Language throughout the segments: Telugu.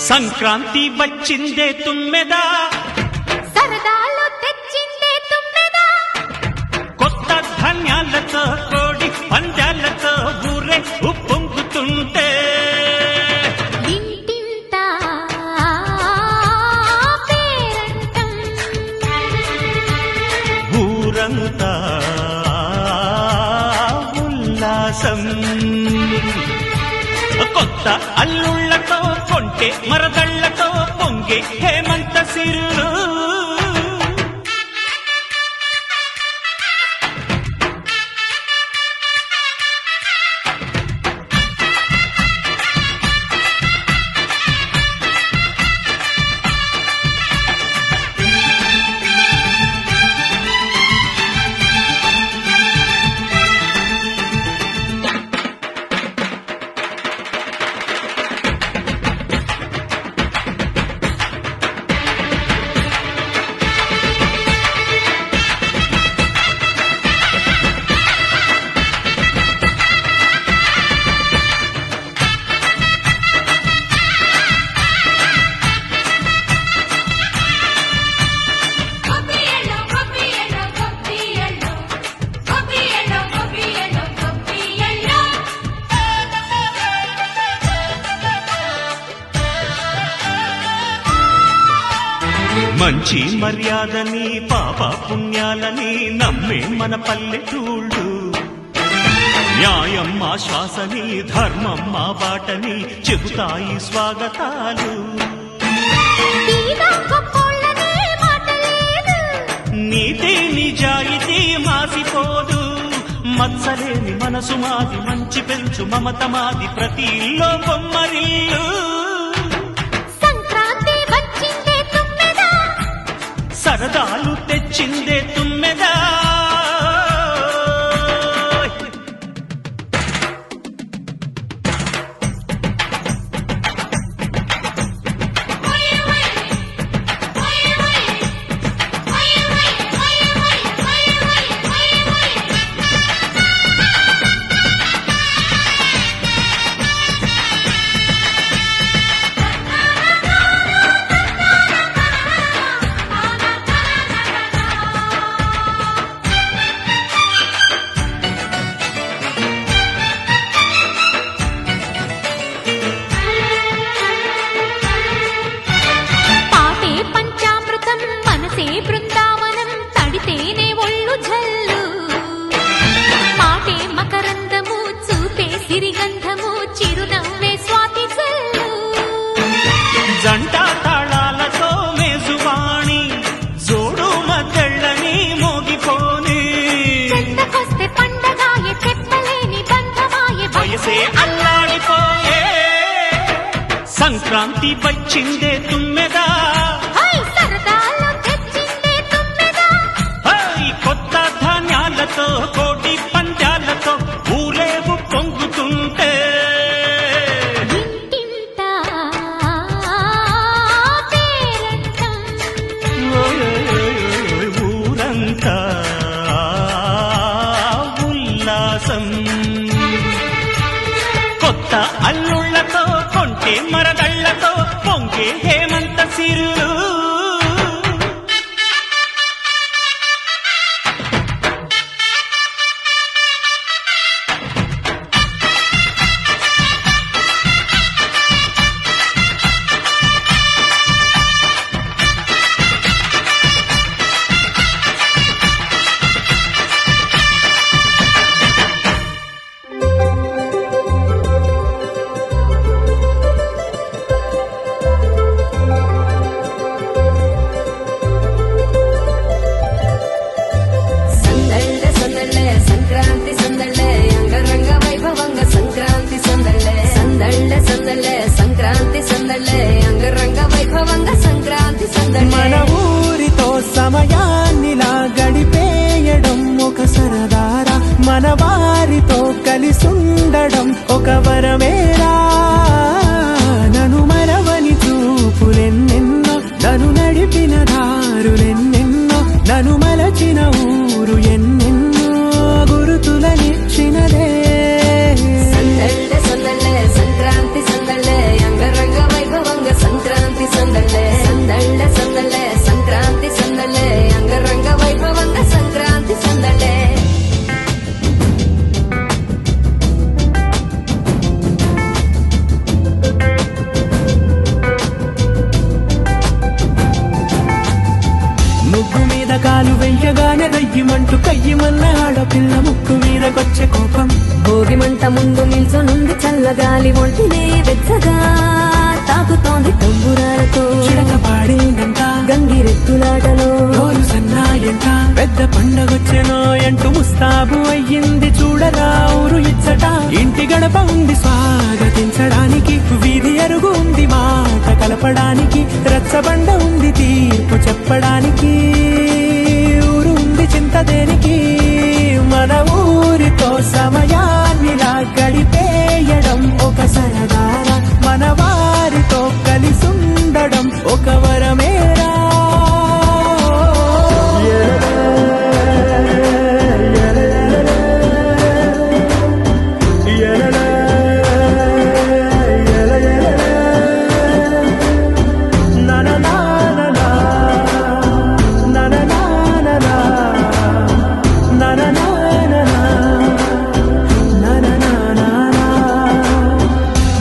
సంక్రాంతి వచ్చిందే తుమ్మెదా, సరదాలు తెచ్చిందే తుమ్మెదా, కొత్త ధాన్యాలతో కోడి పందాలతో ఊరే ఉప్పొంగుతుంటే ఇంటింట పేరంటం, ఊరంతా ఉల్లాసం. కొత్త అల్లుళ్లతో కొంటే మరదళ్లతో పొంగే హేమంత సిరులు. మంచి మర్యాదని పాప పుణ్యాలని నమ్మే మన పల్లెటూళ్ళు, న్యాయం మా శ్వాసని ధర్మం మా బాటని చెబుతాయి స్వాగతాలు. నీతి నిజాయితీ మాసిపోదు, మత్సలేని మనసు మాది, మంచి పెంచు మమత మాది, ప్రతి ఇల్లో బొమ్మరిల్లు. సరదాలు తెచ్చిందే తుమ్మెదా, బృందావనం తడితేనే ఒళ్ళు జల్లు, మాటే మకరందము చూపే సిరిగంధము, చిరునవ్వే స్వాతి జల్లు. జంట తాళాలతో మేజువాణి జోడు మద్దళ్ళని మోగిపోని, చెంతకొస్తే పండగాయే చెప్పలేని బంధమాయే, వయసే అల్లాడిపోయే. సంక్రాంతి వచ్చిందే తుమ్మెదా, కోటి పంచాలతో ఊరేగు పొంగుతుంటే ఇంటింట పేరంటం, ఊరంతా ఉల్లాసం. కొత్త అల్లుళ్లతో కొంటే మరదళ్లతో పొంగే హేమంత సిరులు. మన ఊరితో సమయాన్నిలా గడిపేయడం ఒక సరదారా, మన వారితో కలిసుండడం ఒక వరమేరా. నన్ను మరవని చూపులెన్నెన్నో, నన్ను నడిపిన దారులెన్నెన్నో, నన్ను మలచిన ఊరు ఎన్నెన్నో గురుతులనిచ్చినదే. సంక్రాంతి సందళ్ళే అంగరంగ వైభవంగా అంటూ కయ్యమన్న ఆడపిల్ల ముక్కు మీదకొచ్చే కోపం. భోగి మంట ముందు నిల్చొనుంది చల్లగాలి ఒంటినే వెచ్చగా తాకుతోంది తంబురాలతో చిడక పాడేందంట గంగిరెద్దులాటలో రోజు సన్నాయంట పెద్ద పండగొచ్చెనో అంటూ ముస్తాబు అయ్యింది చూడరా ఊరు ఇచ్చట. ఇంటి గడప ఉంది స్వాగతించడానికి, వీధి అరుగు ఉంది మాట కలపడానికి, రచ్చబండ ఉంది తీర్పు చెప్పడానికి, ఊరు ఉంది చింత దేనికి. మన ఊరితో సమయాన్నిలా గడిపేయడం ఒక సరదారా, మన వారితో కలిసుండడం ఒక వరమేరా.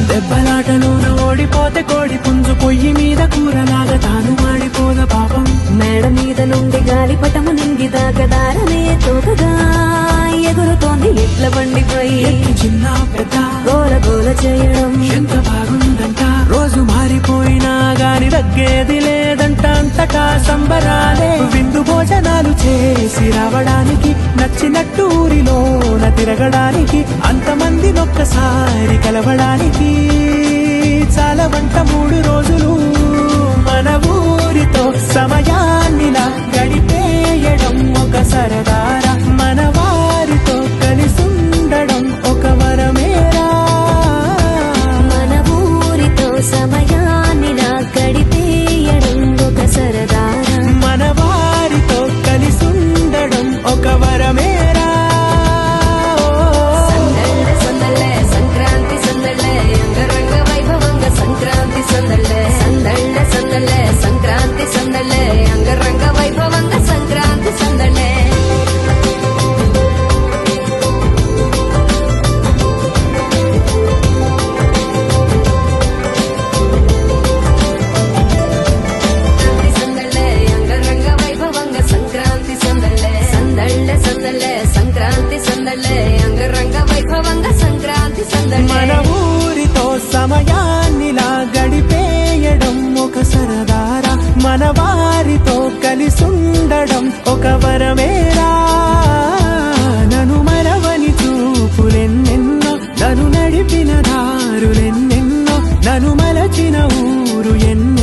దెబ్బలాటలోన ఓడిపోతే కోడి పుంజు పొయ్యి మీద కూరలాగా తాను మాడిపోద పాపం. మేడ మీద నుండి గాలిపటము నింగి దాకదారనే తోకగా ఎగురుతోంది ఎట్ల బండిపై ఎక్కి చిన్న పెద్ద గోల గోల చేయడం ఎంత బాగుందంట. రోజు మారిపోయినా గాని తగ్గేది లేదంట, అంతటా సంబరాలే. విందు భోజనాలు చేసి రావడానికి, నచ్చినట్టు ఊరిలోన తిరగడానికి, అంతమంది ఒక్కసారి కలవడానికి చాలా వంట 3 రోజులు. మన ఊరితో సమయాన్నిలా గడిపేయడం ఒక సరదారా, మన వారితో కలిసుండడం ఒక వరమేరా. మన ఊరితో సమయాన్నిలా గడిపేయడం ఒక సరదారా, మన వారితో కలిసుండడం ఒక వరమేరా. సందళ్ళ సందళ్ళే సంక్రాంతి సందళ్ళే అంగరంగ వైభవంగా సంక్రాంతి సందళ్ళే సందళ్ళ సందళ్ళే సంక్రాంతి సందళ్ళే అంగరంగ వైభవంగా సంక్రాంతి సందళ్ళే. సందళ్ళే అంగరంగ వైభవంగా సంక్రాంతి సందళ్ళే సందళ్ళ సందళ్ళే సంక్రాంతి సందళ్ళే అంగరంగ వైభవంగా సంక్రాంతి సందళ్ళే. మన ఊరితో సమయాన్నిలా గడిపేయడం ఒక సరదారా, మన వారితో కలిసుండడం ఒక వరమేరా. నన్ను మరవని చూపులెన్నెన్నో, నన్ను నడిపిన దారులెన్నెన్నో, నన్ను మలచిన ఊరు ఎన్నో.